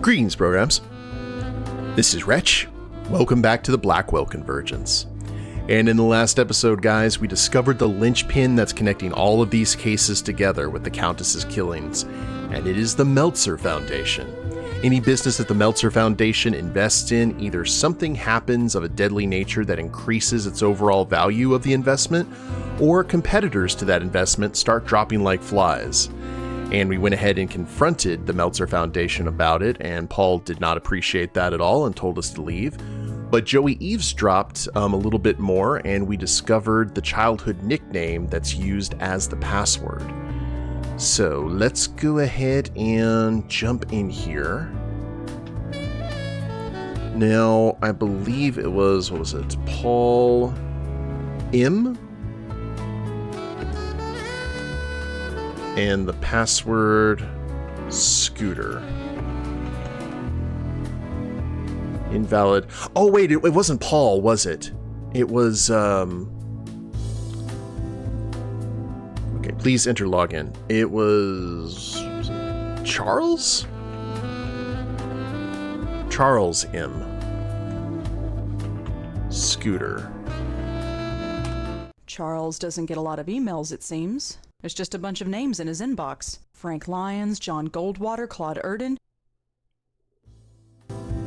Greetings, programs. This is Wretch. Welcome back to the Blackwell Convergence. And in the last episode, guys, we discovered the linchpin that's connecting all of these cases together with the Countess's killings, and it is the Meltzer Foundation. Any business that the Meltzer Foundation invests in, either something happens of a deadly nature that increases its overall value of the investment, or competitors to that investment start dropping like flies. And we went ahead and confronted the Meltzer Foundation about it, and Paul did not appreciate that at all and told us to leave. But Joey eavesdropped a little bit more, and we discovered the childhood nickname that's used as the password. So let's go ahead and jump in here. Now, I believe it was, Paul M? And the password, Scooter. Invalid. Oh, wait, it wasn't Paul, was it? It was, okay, please enter login. It was Charles? Charles M. Scooter. Charles doesn't get a lot of emails, it seems. There's just a bunch of names in his inbox. Frank Lyons, John Goldwater, Claude Erden.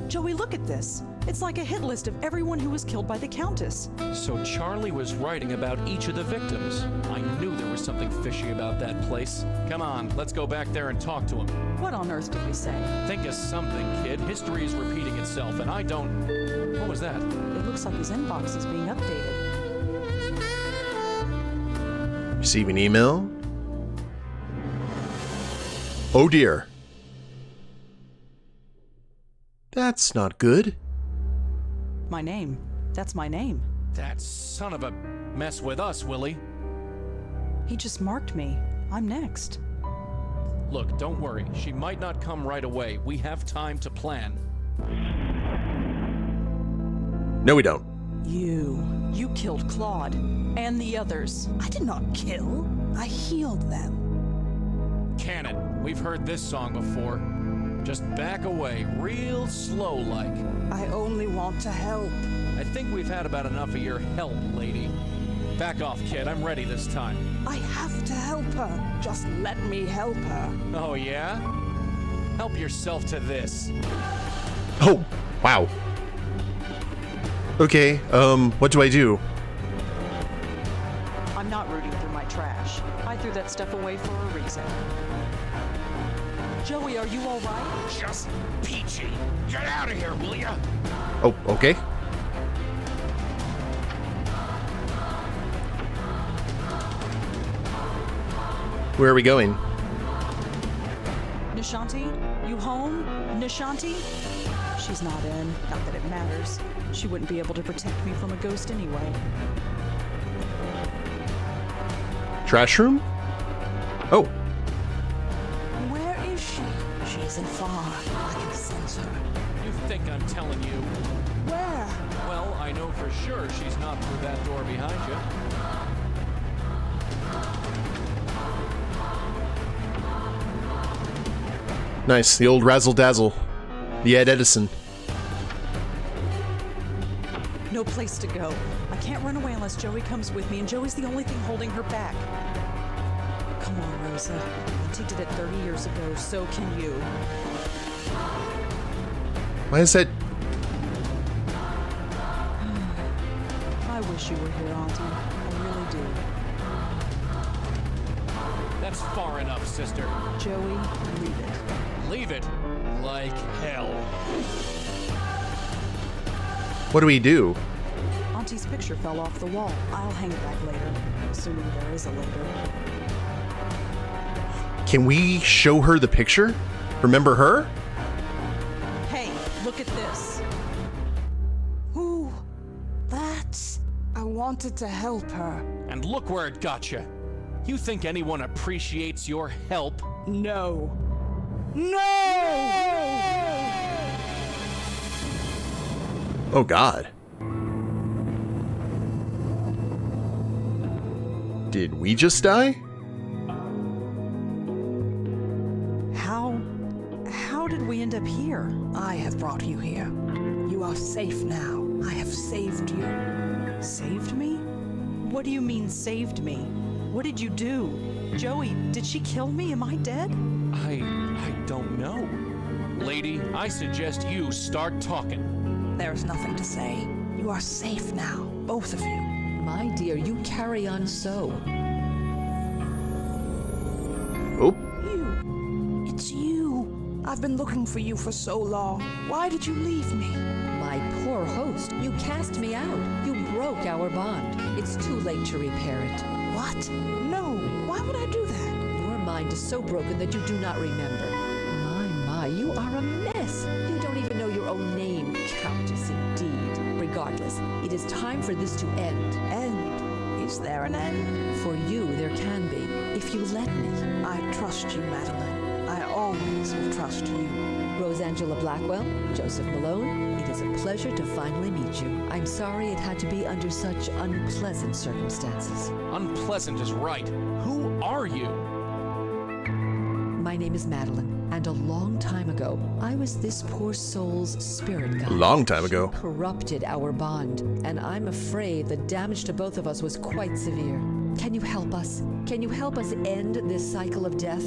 Joey, look at this. It's like a hit list of everyone who was killed by the Countess. So Charlie was writing about each of the victims. I knew there was something fishy about that place. Come on, let's go back there and talk to him. What on earth did we say? Think of something, kid. History is repeating itself, and I don't... What was that? It looks like his inbox is being updated. Receive an email. Oh dear. That's not good. My name. That's my name. That son of a mess with us, Willie. He just marked me. I'm next. Look, don't worry. She might not come right away. We have time to plan. No, we don't. You killed Claude. And the others. I did not kill. I healed them. Cannon, we've heard this song before. Just back away, real slow-like. I only want to help. I think we've had about enough of your help, lady. Back off, kid. I'm ready this time. I have to help her. Just let me help her. Oh, yeah? Help yourself to this. Oh, wow. Okay, what do I do? I'm not rooting through my trash. I threw that stuff away for a reason. Joey, are you all right? Just peachy. Get out of here, will ya? Oh, okay. Where are we going? Nishanti? You home? Nishanti? She's not in. Not that it matters. She wouldn't be able to protect me from a ghost anyway. Trash room? Oh. Where is she? She isn't far. I can sense her. You think I'm telling you? Where? Well, I know for sure she's not through that door behind you. Nice, the old razzle-dazzle. The Ed Edison. No place to go. I can't run away unless Joey comes with me, and Joey's the only thing holding her back. Come on, Rosa. Auntie did it 30 years ago, so can you. Why is that? I wish you were here, Auntie. I really do. That's far enough, sister. Joey, leave it. Leave it like hell. What do we do? Auntie's picture fell off the wall. I'll hang it back later, assuming there is a later. Can we show her the picture? Remember her? Hey, look at this. Ooh, that's... I wanted to help her. And look where it got you. You think anyone appreciates your help? No. No! Oh God. Did we just die? How How did we end up here? I have brought you here. You are safe now. I have saved you. Saved me? What do you mean, saved me? What did you do? Joey, did she kill me? Am I dead? I don't know. Lady, I suggest you start talking. There's nothing to say. You are safe now, both of you. My dear, you carry on so. Oh, It's you. I've been looking for you for so long. Why did you leave me? My poor host, you cast me out. You broke our bond. It's too late to repair it. What? No. Why would I do that? Your mind is so broken that you do not remember. My, you are a mess. You don't even know your own name, Countess, indeed. Regardless, it is time for this to end. End? Is there an end? For you, there can be, if you let me. I trust you, Meline. I always will trust you. Rosangela Blackwell, Joseph Malone, it is a pleasure to finally meet you. I'm sorry it had to be under such unpleasant circumstances. Unpleasant is right. Who are you? My name is Meline, and a long time ago, I was this poor soul's spirit guide. a long time ago. She corrupted our bond, and I'm afraid the damage to both of us was quite severe. Can you help us? Can you help us end this cycle of death?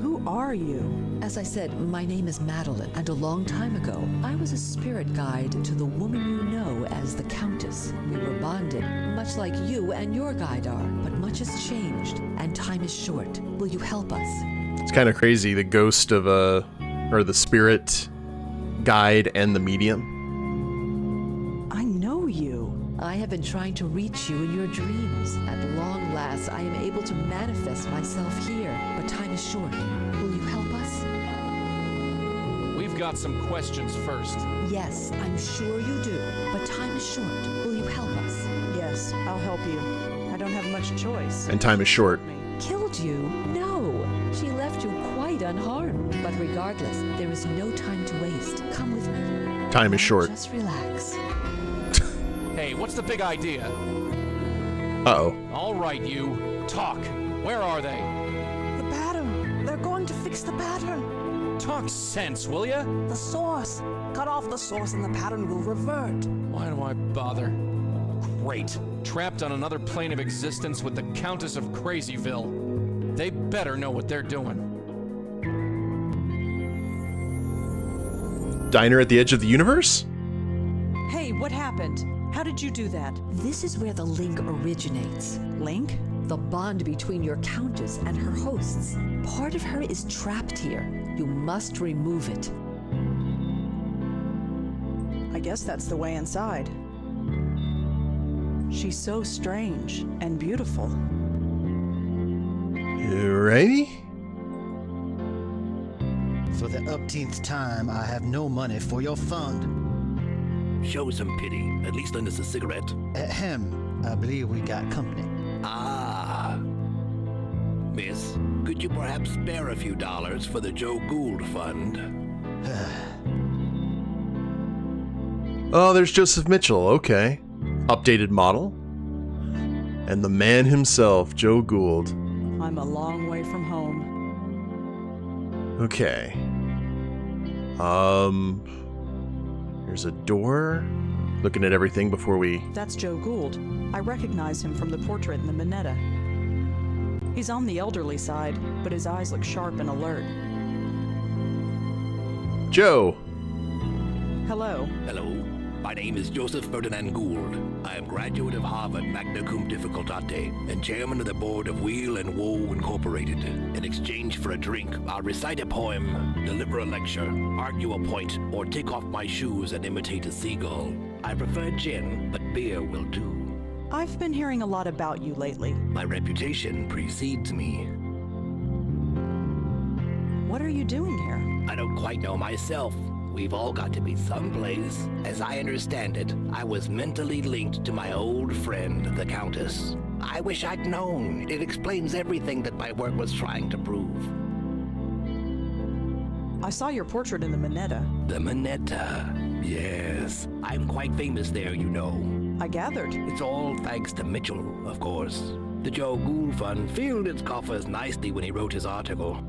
Who are you? As I said, my name is Meline, and a long time ago, I was a spirit guide to the woman you know as the Countess. We were bonded, much like you and your guide are, but much has changed, and time is short. Will you help us? It's kind of crazy. The ghost of or the spirit guide and the medium. I know you. I have been trying to reach you in your dreams. At long last, I am able to manifest myself here, but time is short. Will you help us? We've got some questions first. Yes, I'm sure you do, but time is short. Will you help us? Yes, I'll help you. I don't have much choice. And time is short. Killed you? No. She left you quite unharmed. But regardless, there is no time to waste. Come with me. Time is short. Just relax. Hey, what's the big idea? Uh-oh. All right, you. Talk. Where are they? The pattern. They're going to fix the pattern. Talk sense, will ya? The source. Cut off the source and the pattern will revert. Why do I bother? Great. Trapped on another plane of existence with the Countess of Crazyville. They better know what they're doing. Diner at the edge of the universe? Hey, what happened? How did you do that? This is where the link originates. Link? The bond between your Countess and her hosts. Part of her is trapped here. You must remove it. I guess that's the way inside. She's so strange and beautiful. You ready? For the upteenth time, I have no money for your fund. Show some pity. At least lend us a cigarette. Ahem. I believe we got company. Ah. Miss, could you perhaps spare a few dollars for the Joe Gould fund? Oh, there's Joseph Mitchell. Okay. Updated model. And the man himself, Joe Gould. I'm a long way from home. Okay. There's a door. Looking at everything before we... That's Joe Gould. I recognize him from the portrait in the Minetta. He's on the elderly side, but his eyes look sharp and alert. Joe! Hello. Hello. My name is Joseph Ferdinand Gould. I am graduate of Harvard Magna Cum Difficultate and chairman of the board of Wheel and Woe Incorporated. In exchange for a drink, I'll recite a poem, deliver a lecture, argue a point, or take off my shoes and imitate a seagull. I prefer gin, but beer will do. I've been hearing a lot about you lately. My reputation precedes me. What are you doing here? I don't quite know myself. We've all got to be someplace. As I understand it, I was mentally linked to my old friend, the Countess. I wish I'd known. It explains everything that my work was trying to prove. I saw your portrait in the Minetta. The Minetta. Yes. I'm quite famous there, you know. I gathered. It's all thanks to Mitchell, of course. The Joe Gould Fund filled its coffers nicely when he wrote his article.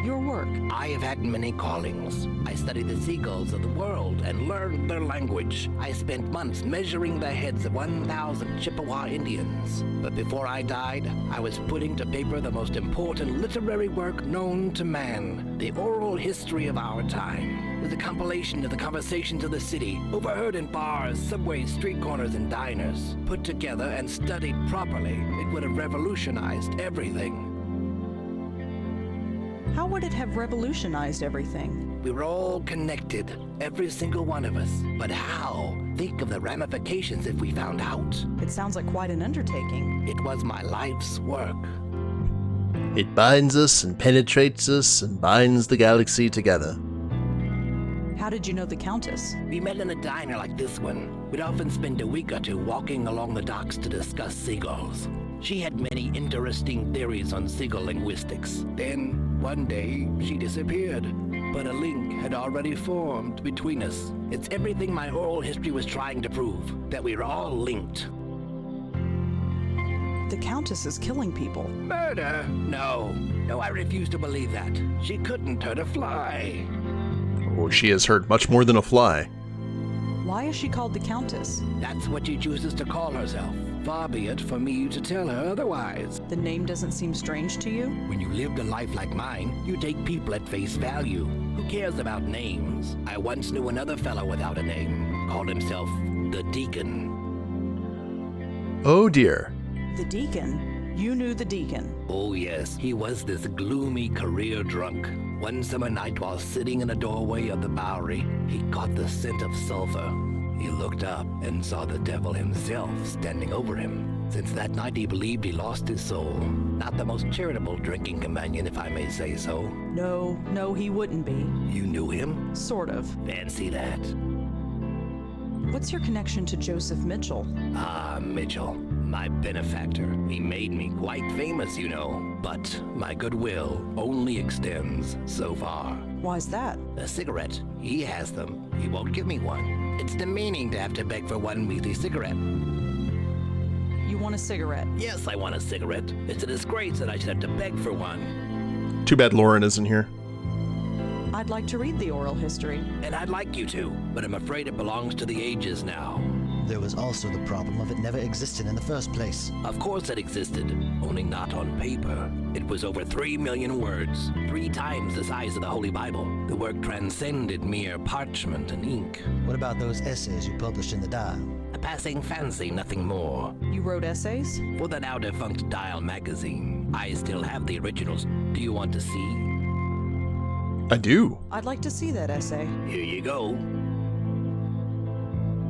your work? I have had many callings. I studied the seagulls of the world and learned their language. I spent months measuring the heads of 1,000 Chippewa Indians. But before I died, I was putting to paper the most important literary work known to man, the oral history of our time. It was a compilation of the conversations of the city, overheard in bars, subways, street corners, and diners. Put together and studied properly, it would have revolutionized everything. How would it have revolutionized everything? We were all connected, every single one of us. But how? Think of the ramifications if we found out. It sounds like quite an undertaking. It was my life's work. It binds us and penetrates us and binds the galaxy together. How did you know the Countess? We met in a diner like this one. We'd often spend a week or two walking along the docks to discuss seagulls. She had many interesting theories on seagull linguistics. Then, one day, she disappeared. But a link had already formed between us. It's everything my oral history was trying to prove, that we're all linked. The Countess is killing people. Murder? No, I refuse to believe that. She couldn't hurt a fly. Oh, she has hurt much more than a fly. Why is she called the Countess? That's what she chooses to call herself. Far be it for me to tell her otherwise. The name doesn't seem strange to you? When you lived a life like mine, you take people at face value. Who cares about names? I once knew another fellow without a name. Called himself the Deacon. Oh dear. The Deacon? You knew the Deacon? Oh yes, he was this gloomy career drunk. One summer night while sitting in a doorway of the Bowery, he caught the scent of sulfur. He looked up and saw the devil himself standing over him. Since that night he believed he lost his soul. Not the most charitable drinking companion, if I may say so. No, he wouldn't be. You knew him? Sort of. Fancy that. What's your connection to Joseph Mitchell? Ah, Mitchell, my benefactor. He made me quite famous, you know. But my goodwill only extends so far. Why's that? A cigarette. He has them. He won't give me one. It's demeaning to have to beg for one measly cigarette. You want a cigarette? Yes, I want a cigarette. It's a disgrace that I should have to beg for one. Too bad Lauren isn't here. I'd like to read the oral history. And I'd like you to, but I'm afraid it belongs to the ages now. There was also the problem of it never existing in the first place. Of course it existed, only not on paper. It was over 3 million words, 3 times the size of the Holy Bible. The work transcended mere parchment and ink. What about those essays you published in the Dial? A passing fancy, nothing more. You wrote essays? For the now-defunct Dial magazine. I still have the originals. Do you want to see? I do. I'd like to see that essay. Here you go.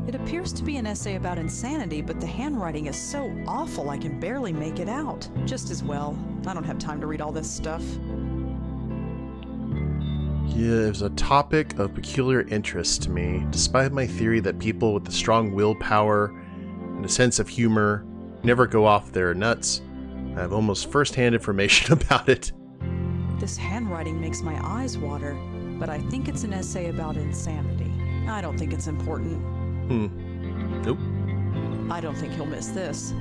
It appears to be an essay about insanity, but the handwriting is so awful I can barely make it out. Just as well. I don't have time to read all this stuff. Yeah, it was a topic of peculiar interest to me, despite my theory that people with a strong willpower and a sense of humor never go off their nuts. I have almost first-hand information about it. This handwriting makes my eyes water, but I think it's an essay about insanity. I don't think it's important. Nope. I don't think he'll miss this.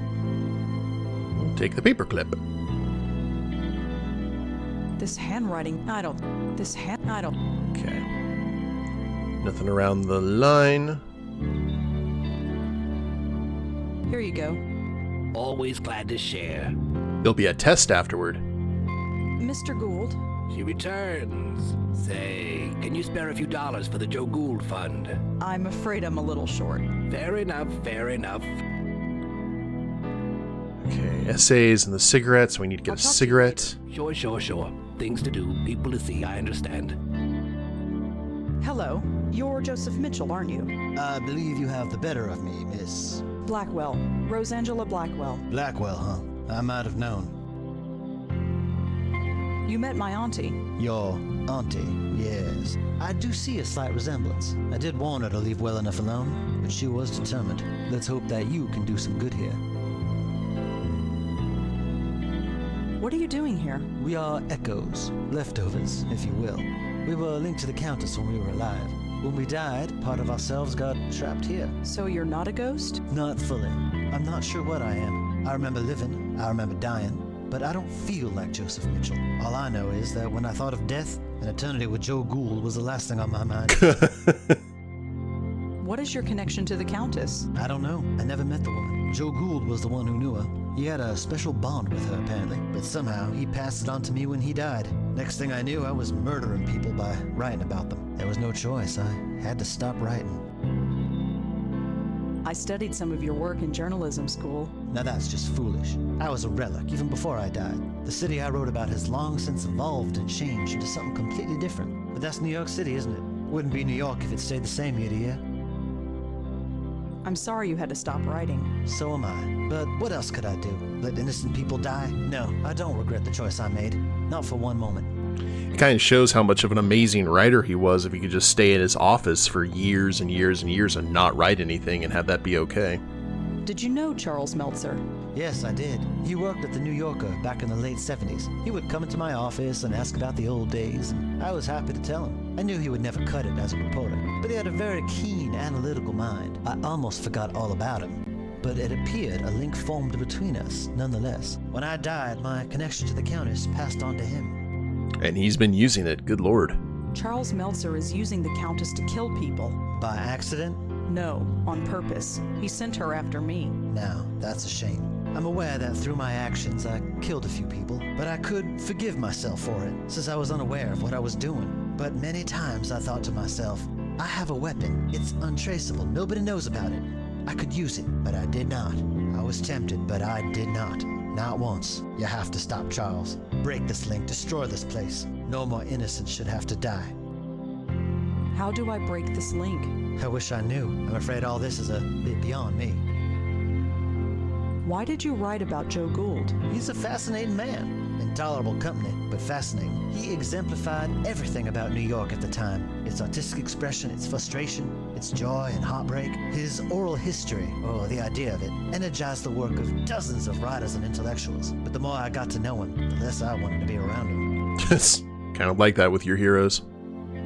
Take the paperclip. This handwriting, I don't. Okay. Nothing around the line. Here you go. Always glad to share. There'll be a test afterward. Mr. Gould. She returns. Say, can you spare a few dollars for the Joe Gould fund? I'm afraid I'm a little short. Fair enough, fair enough. Okay, essays and the cigarettes. We need to get a cigarette. Sure. Things to do, people to see, I understand. Hello. You're Joseph Mitchell, aren't you? I believe you have the better of me, Miss Blackwell. Rosangela Blackwell. Blackwell, huh? I might have known. You met my auntie. Your auntie, yes. I do see a slight resemblance. I did warn her to leave well enough alone, but she was determined. Let's hope that you can do some good here. What are you doing here? We are echoes, leftovers, if you will. We were linked to the Countess when we were alive. When we died, part of ourselves got trapped here. So you're not a ghost? Not fully. I'm not sure what I am. I remember living. I remember dying. but I don't feel like Joseph Mitchell. All I know is that when I thought of death, an eternity with Joe Gould was the last thing on my mind. What is your connection to the Countess? I don't know. I never met the woman. Joe Gould was the one who knew her. He had a special bond with her, apparently, but somehow he passed it on to me when he died. Next thing I knew, I was murdering people by writing about them. There was no choice. I had to stop writing. I studied some of your work in journalism school. Now that's just foolish. I was a relic, even before I died. The city I wrote about has long since evolved and changed into something completely different. But that's New York City, isn't it? Wouldn't be New York if it stayed the same year to year. I'm sorry you had to stop writing. So am I. But what else could I do? Let innocent people die? No, I don't regret the choice I made. Not for one moment. It kind of shows how much of an amazing writer he was if he could just stay in his office for years and years and years and not write anything and have that be okay. Did you know Charles Meltzer? Yes, I did. He worked at the New Yorker back in the late 70s. He would come into my office and ask about the old days, and I was happy to tell him. I knew he would never cut it as a reporter, but he had a very keen, analytical mind. I almost forgot all about him, but it appeared a link formed between us, nonetheless. When I died, my connection to the Countess passed on to him. And he's been using it, good lord. Charles Meltzer is using the Countess to kill people. By accident? No, on purpose. He sent her after me. Now, that's a shame. I'm aware that through my actions I killed a few people, but I could forgive myself for it, since I was unaware of what I was doing. But many times I thought to myself, I have a weapon. It's untraceable. Nobody knows about it. I could use it, but I did not. I was tempted, but I did not. Not once. You have to stop, Charles. Break this link. Destroy this place. No more innocents should have to die. How do I break this link? I wish I knew. I'm afraid all this is a bit beyond me. Why did you write about Joe Gould? He's a fascinating man. Intolerable company, but fascinating. He exemplified everything about New York at the time. Its artistic expression, its frustration, its joy and heartbreak. His oral history, or the idea of it, energized the work of dozens of writers and intellectuals. But the more I got to know him, the less I wanted to be around him. It's kind of like that with your heroes.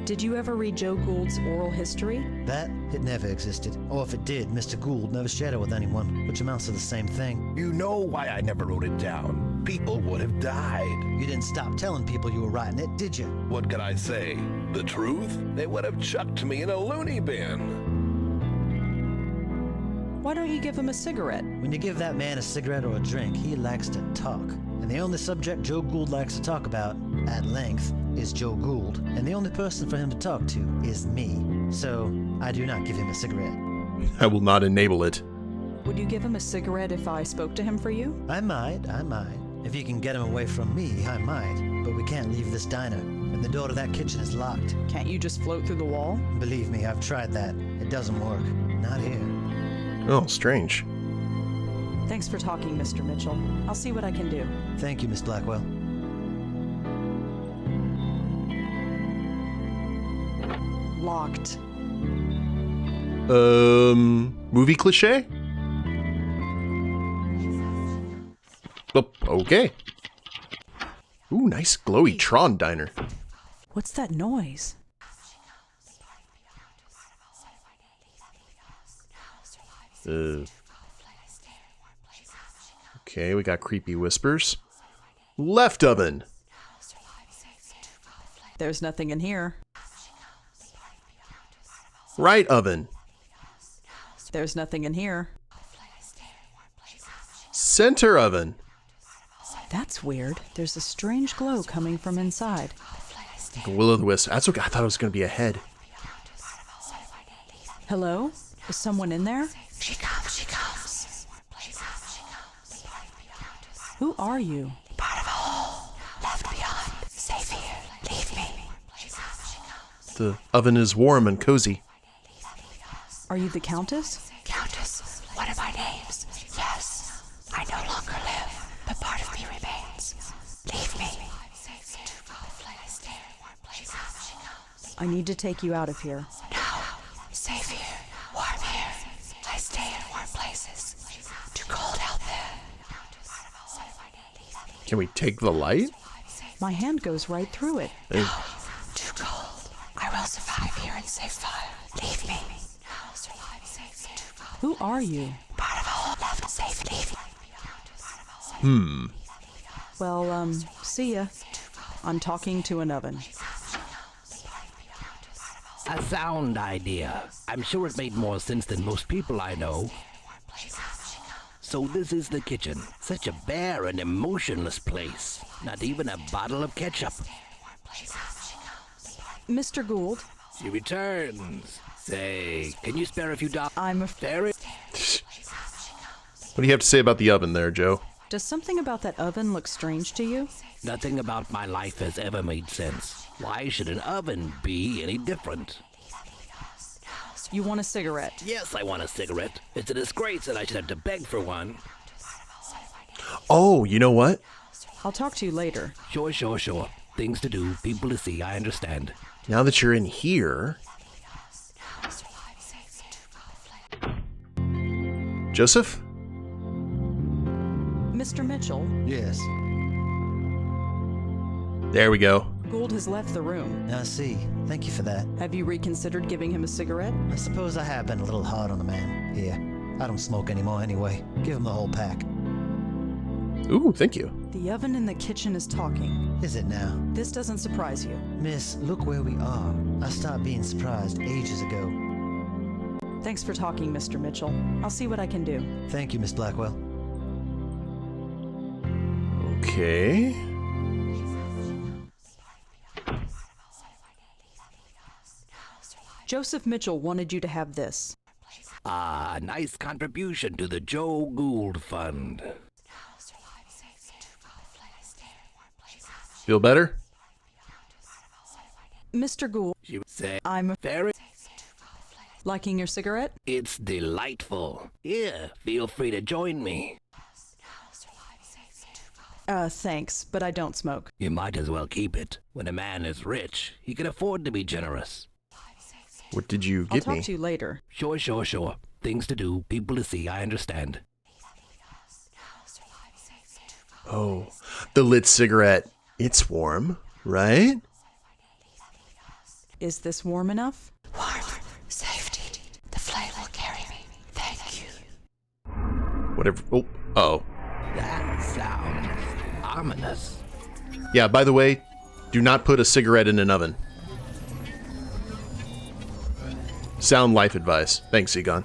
Did you ever read Joe Gould's oral history? That, it never existed. Or if it did, Mr. Gould never shared it with anyone, which amounts to the same thing. You know why I never wrote it down. People would have died. You didn't stop telling people you were writing it, did you? What could I say? The truth? They would have chucked me in a loony bin. Why don't you give him a cigarette? When you give that man a cigarette or a drink, he likes to talk. And the only subject Joe Gould likes to talk about, at length, is Joe Gould. And the only person for him to talk to is me. So, I do not give him a cigarette. I will not enable it. Would you give him a cigarette if I spoke to him for you? I might. If you can get him away from me, I might. But we can't leave this diner. And the door to that kitchen is locked. Can't you just float through the wall? Believe me, I've tried that. It doesn't work. Not here. Oh, strange. Thanks for talking, Mr. Mitchell. I'll see what I can do. Thank you, Miss Blackwell. Locked. Movie cliche? Oh, okay. Ooh, nice glowy Tron diner. What's that noise? Okay, we got creepy whispers. Left oven. There's nothing in here. Right oven. There's nothing in here. Center oven. That's weird. There's a strange glow coming from inside. Like a will-o'-the-wisp. That's okay. I thought it was going to be a head. Hello? Is someone in there? She comes, she comes. Who are you? Part of a whole. Left behind. Safe here. Leave me. The oven is warm and cozy. Are you the Countess? Countess, one of my names. Yes. I no longer live, but part of me remains. Leave me. I need to take you out of here. No. Safe here. Warm here. I stay in warm places. Too cold out there. Can we take the light? My hand goes right through it. No. Too cold. I will survive here and save fire. Leave me. Who are you? Part of a whole left safe. Leave me. Well, see ya. I'm talking to an oven. A sound idea. I'm sure it made more sense than most people I know. So this is the kitchen. Such a bare and emotionless place. Not even a bottle of ketchup. Mr. Gould, She returns. Say, can you spare a few dollars? I'm Very. What do you have to say about the oven there, Joe? Does something about that oven look strange to you? Nothing about my life has ever made sense. Why should an oven be any different? You want a cigarette? Yes, I want a cigarette. It's a disgrace that I should have to beg for one. Oh, you know what? I'll talk to you later. Sure. Things to do, people to see, I understand. Now that you're in here... Joseph? Mr. Mitchell, Yes. There we go. Gould has left the room. I see. Thank you for that. Have you reconsidered giving him a cigarette? I suppose I have been a little hard on the man. Here, I don't smoke anymore anyway. Give him the whole pack. Ooh, thank you. The oven in the kitchen is talking. Is it now? This doesn't surprise you. Miss, look where we are. I stopped being surprised ages ago. Thanks for talking, Mr. Mitchell. I'll see what I can do. Thank you, Miss Blackwell. Okay. Joseph Mitchell wanted you to have this. Ah, nice contribution to the Joe Gould Fund. Feel better? Mr. Gould, She would say, I'm very. liking your cigarette? It's delightful. Here, feel free to join me. Thanks, but I don't smoke. You might as well keep it. When a man is rich, he can afford to be generous. What did you I'll get talk me? to you later. Sure. Things to do, people to see, I understand. Oh, the lit cigarette. It's warm, right? Is this warm enough? Warm. Safety. The flame will carry me. Thank you. Whatever. Oh. That sounds ominous. Yeah, by the way, do not put a cigarette in an oven. Sound life advice. Thanks, Egon.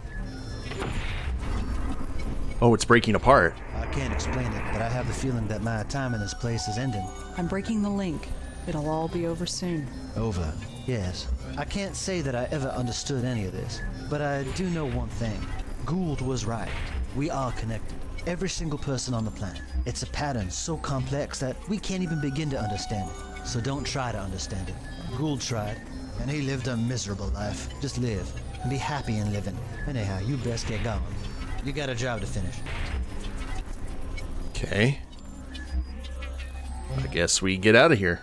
Oh, it's breaking apart. I can't explain it, but I have the feeling that my time in this place is ending. I'm breaking the link. It'll all be over soon. Over. Yes. I can't say that I ever understood any of this, but I do know one thing. Gould was right. We are connected. Every single person on the planet. It's a pattern so complex that we can't even begin to understand it. So don't try to understand it. Gould tried, and he lived a miserable life. Just live, and be happy in living. Anyhow, you best get going. You got a job to finish. Okay. I guess we get out of here.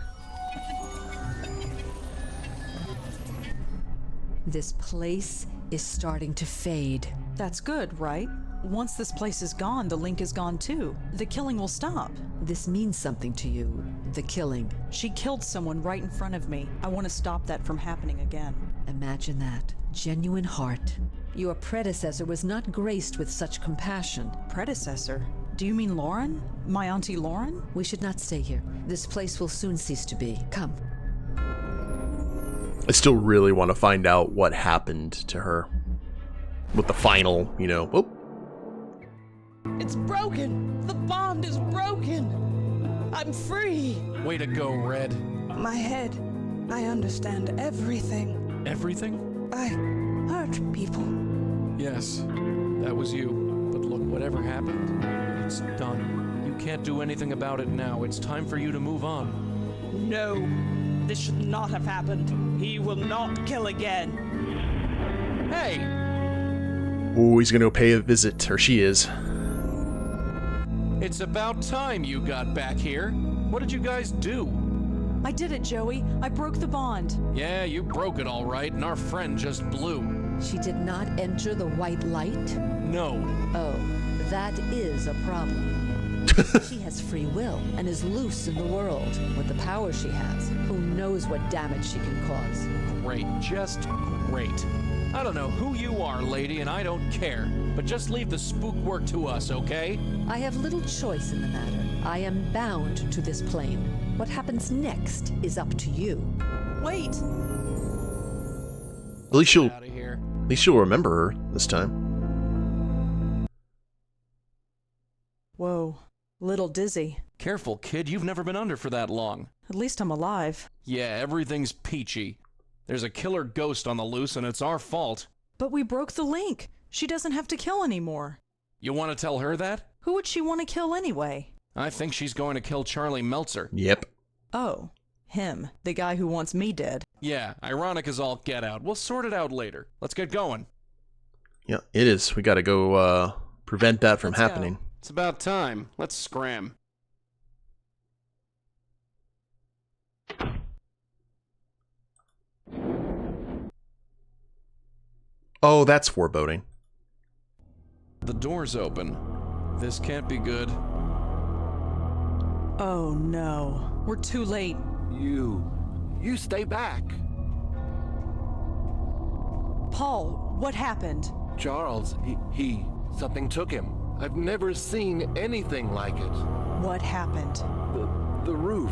This place is starting to fade. That's good, right? Once this place is gone, the link is gone too. The killing will stop. This means something to you, the killing. She killed someone right in front of me. I want to stop that from happening again. Imagine that. Genuine heart. Your predecessor was not graced with such compassion. Predecessor? Do you mean Lauren? My Auntie Lauren? We should not stay here. This place will soon cease to be. Come. I still really want to find out what happened to her. With the final, oh. It's broken! The bond is broken! I'm free! Way to go, Red. My head. I understand everything. Everything? I hurt people. Yes, that was you. But look, whatever happened, it's done. You can't do anything about it now. It's time for you to move on. No, this should not have happened. He will not kill again. Hey! Ooh, he's gonna go pay a visit, or she is. It's about time you got back here. What did you guys do? I did it, Joey. I broke the bond. Yeah, you broke it all right, and our friend just blew. She did not enter the white light? No. Oh, that is a problem. She has free will and is loose in the world. With the power she has, who knows what damage she can cause. Great, just great. I don't know who you are, lady, and I don't care. But just leave the spook work to us, okay? I have little choice in the matter. I am bound to this plane. What happens next is up to you. Wait! At least Get out of here. you'll remember her this time. Whoa. Little dizzy. Careful, kid. You've never been under for that long. At least I'm alive. Yeah, everything's peachy. There's a killer ghost on the loose, and it's our fault. But we broke the link. She doesn't have to kill anymore. You want to tell her that? Who would she want to kill anyway? I think she's going to kill Charlie Meltzer. Yep. Oh, him. The guy who wants me dead. Yeah, ironic as all get out. We'll sort it out later. Let's get going. Yeah, it is. We gotta go, prevent that from Let's go. happening. It's about time. Let's scram. Oh, that's foreboding. The door's open. This can't be good. Oh no. We're too late. You stay back. Paul, what happened? Charles, something took him. I've never seen anything like it. What happened? The roof.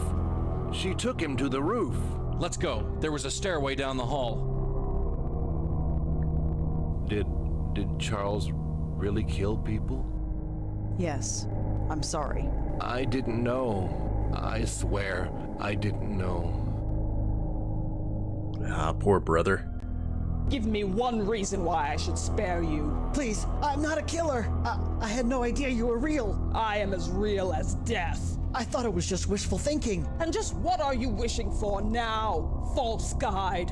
She took him to the roof. Let's go. There was a stairway down the hall. Did Charles really kill people? Yes. I'm sorry. I didn't know. I swear, I didn't know. Ah, poor brother. Give me one reason why I should spare you. Please, I'm not a killer. I had no idea you were real. I am as real as death. I thought it was just wishful thinking. And just what are you wishing for now, false guide?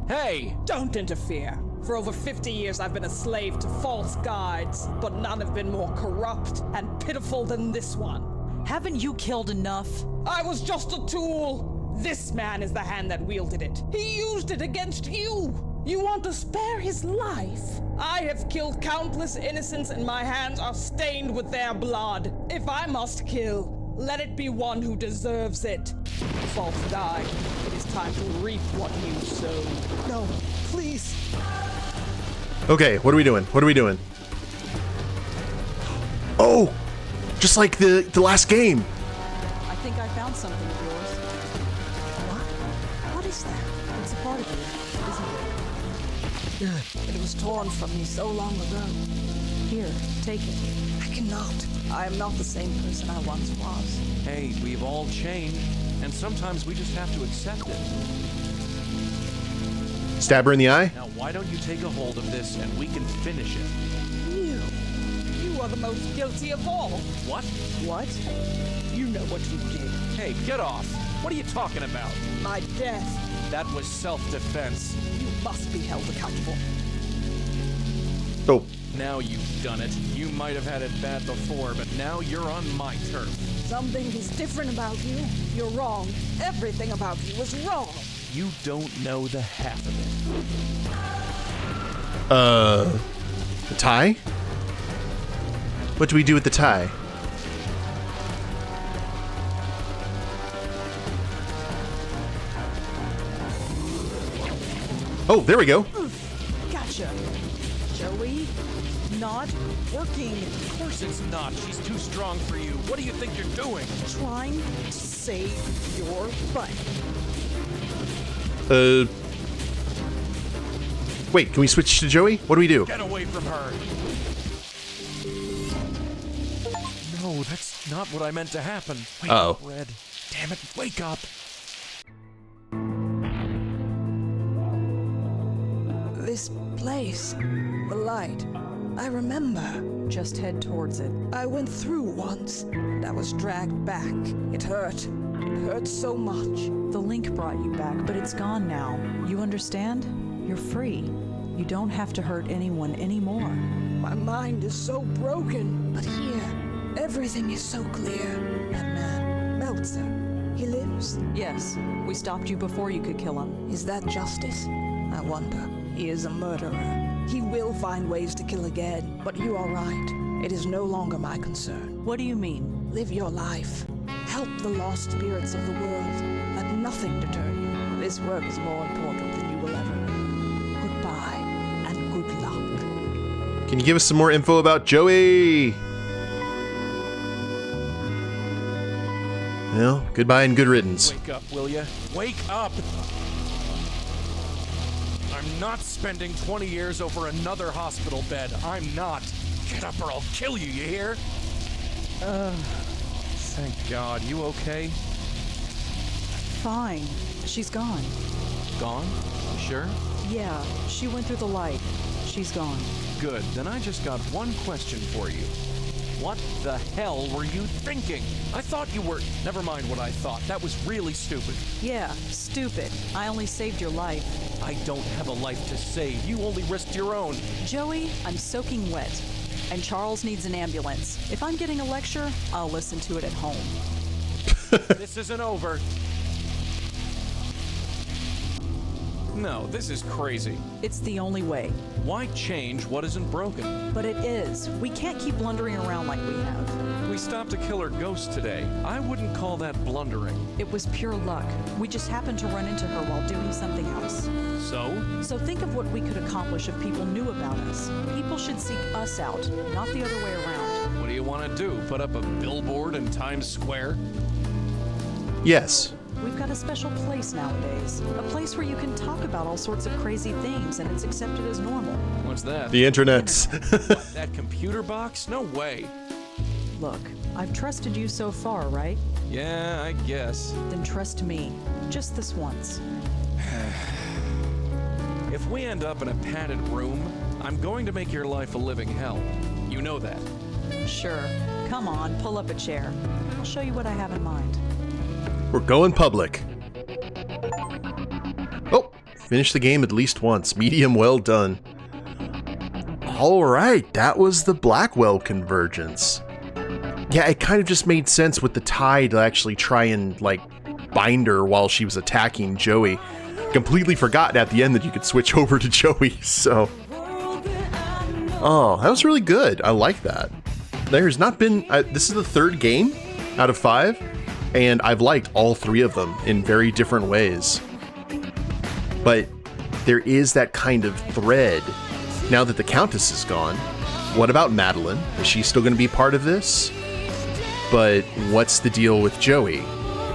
Hey! Don't interfere. For over 50 years I've been a slave to false guides, but none have been more corrupt and pitiful than this one. Haven't you killed enough? I was just a tool. This man is the hand that wielded it. He used it against you. You want to spare his life? I have killed countless innocents and my hands are stained with their blood. If I must kill, let it be one who deserves it. False guide, it is time to reap what you sowed. No, please. Okay, what are we doing? What are we doing? Oh! Just like the last game. I think I found something of yours. What? What is that? It's a part of you, isn't it? It was torn from me so long ago. Here, take it. I cannot. I am not the same person I once was. Hey, we've all changed, and sometimes we just have to accept it. Stab her in the eye? Now, why don't you take a hold of this and we can finish it? You are the most guilty of all. What? What? You know what you did. Hey, get off! What are you talking about? My death. That was self-defense. You must be held accountable. Oh. Now you've done it. You might have had it bad before, but now you're on my turf. Something is different about you. You're wrong. Everything about you is wrong. You don't know the half of it. The tie? What do we do with the tie? Oh, there we go. Gotcha. Joey, not working. Of course it's not. She's too strong for you. What do you think you're doing? Trying to save your butt. Wait, can we switch to Joey? What do we do? Get away from her. No, that's not what I meant to happen. Wake up, Red. Damn it, wake up. This place, the light, I remember. Just head towards it. I went through once, and I was dragged back. It hurt. It hurt so much. The link brought you back, but it's gone now. You understand? You're free. You don't have to hurt anyone anymore. My mind is so broken, but here, everything is so clear. That man, Meltzer, he lives? Yes, we stopped you before you could kill him. Is that justice? I wonder. He is a murderer. He will find ways to kill again, but you are right. It is no longer my concern. What do you mean? Live your life. Help the lost spirits of the world. Let nothing deter you. This work is more important than you will ever know. Goodbye, and good luck. Can you give us some more info about Joey? Well, goodbye and good riddance. Wake up, will ya? Wake up! I'm not spending 20 years over another hospital bed. I'm not. Get up or I'll kill you, you hear? Thank God. You okay? Fine. She's gone. Gone? You sure? Yeah, she went through the light. She's gone. Good. Then I just got one question for you. What the hell were you thinking? I thought you were... Never mind what I thought. That was really stupid. Yeah, stupid. I only saved your life. I don't have a life to save. You only risked your own. Joey, I'm soaking wet. And Charles needs an ambulance. If I'm getting a lecture, I'll listen to it at home. This isn't over. No, this is crazy. It's the only way. Why change what isn't broken? But it is. We can't keep blundering around like we have. We stopped a killer ghost today. I wouldn't call that blundering. It was pure luck. We just happened to run into her while doing something else. So think of what we could accomplish if people knew about us. People should seek us out, not the other way around. What do you want to do? Put up a billboard in Times Square? Yes. We've got a special place nowadays. A place where you can talk about all sorts of crazy things and it's accepted as normal. What's that? The internet. What, that computer box? No way. Look, I've trusted you so far, right? Yeah, I guess. Then trust me. Just this once. If we end up in a padded room, I'm going to make your life a living hell. You know that. Sure. Come on, pull up a chair. I'll show you what I have in mind. We're going public. Oh, finished the game at least once. Medium well done. All right, that was the Blackwell Convergence. Yeah, it kind of just made sense with the tie to actually try and, like, bind her while she was attacking Joey. Completely forgot at the end that you could switch over to Joey, so... Oh, that was really good. I like that. There's not been... this is the third game out of 5, and I've liked all 3 of them in very different ways. But there is that kind of thread. Now that the Countess is gone, what about Meline? Is she still going to be part of this? But what's the deal with Joey?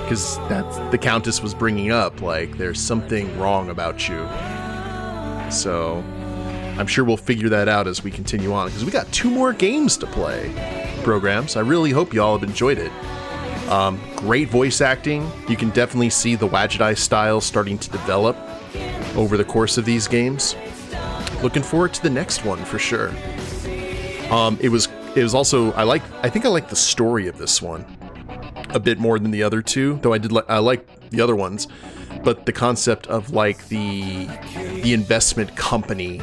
Because that's the Countess was bringing up, like, there's something wrong about you. So I'm sure we'll figure that out as we continue on, because we got 2 more games to play. Programs. I really hope y'all have enjoyed it. Great voice acting. You can definitely see the Wadjet style starting to develop over the course of these games. Looking forward to the next one for sure. It was also I think I like the story of this one a bit more than the other 2, though I like the other ones, but the concept of like the investment company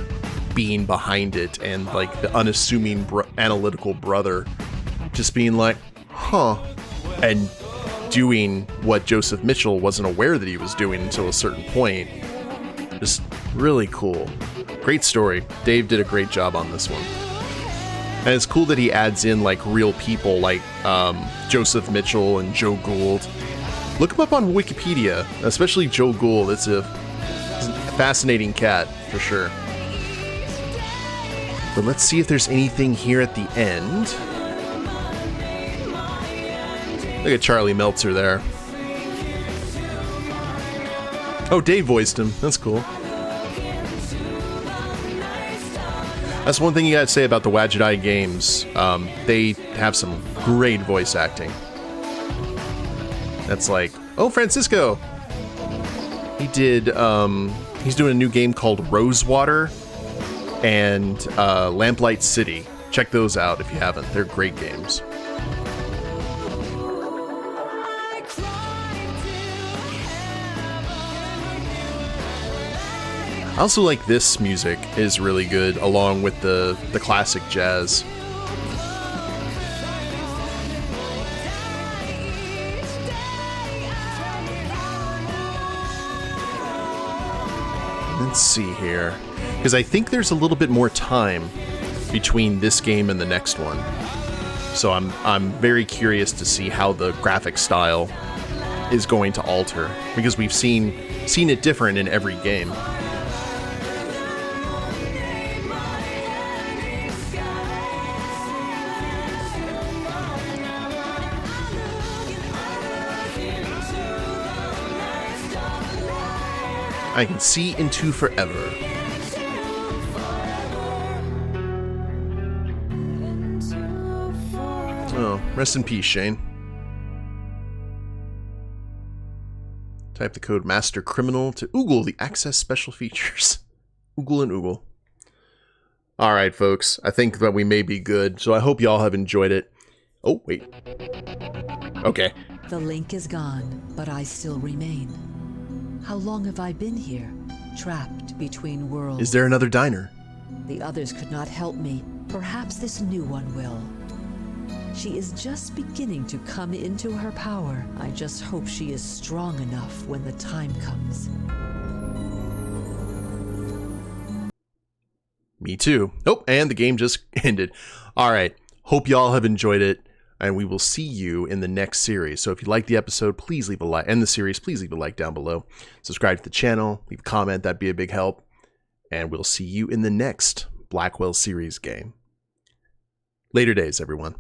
being behind it and like the unassuming analytical brother just being like, huh, and doing what Joseph Mitchell wasn't aware that he was doing until a certain point. Just really cool. Great story. Dave did a great job on this one. And it's cool that he adds in like real people like Joseph Mitchell and Joe Gould. Look him up on Wikipedia, especially Joe Gould. It's a fascinating cat for sure. But let's see if there's anything here at the end. Look at Charlie Meltzer there. Oh, Dave voiced him. That's cool. That's one thing you gotta say about the Wadjet games. They have some great voice acting. That's like, oh, Francisco! He did, he's doing a new game called Rosewater and Lamplight City. Check those out if you haven't. They're great games. I also like this music is really good, along with the classic jazz. Let's see here, because I think there's a little bit more time between this game and the next one. So I'm very curious to see how the graphic style is going to alter, because we've seen it different in every game. I can see into forever. Oh, rest in peace, Shane. Type the code Master Criminal to Oogle the access special features. Oogle and Oogle. Alright, folks. I think that we may be good, so I hope y'all have enjoyed it. Oh, wait. Okay. The link is gone, but I still remain. How long have I been here, trapped between worlds? Is there another diner? The others could not help me. Perhaps this new one will. She is just beginning to come into her power. I just hope she is strong enough when the time comes. Me too. Oh, and the game just ended. Alright. Hope y'all have enjoyed it, and we will see you in the next series. So if you liked the episode, please leave a like, and the series, please leave a like down below. Subscribe to the channel, leave a comment, that'd be a big help. And we'll see you in the next Blackwell series game. Later days, everyone.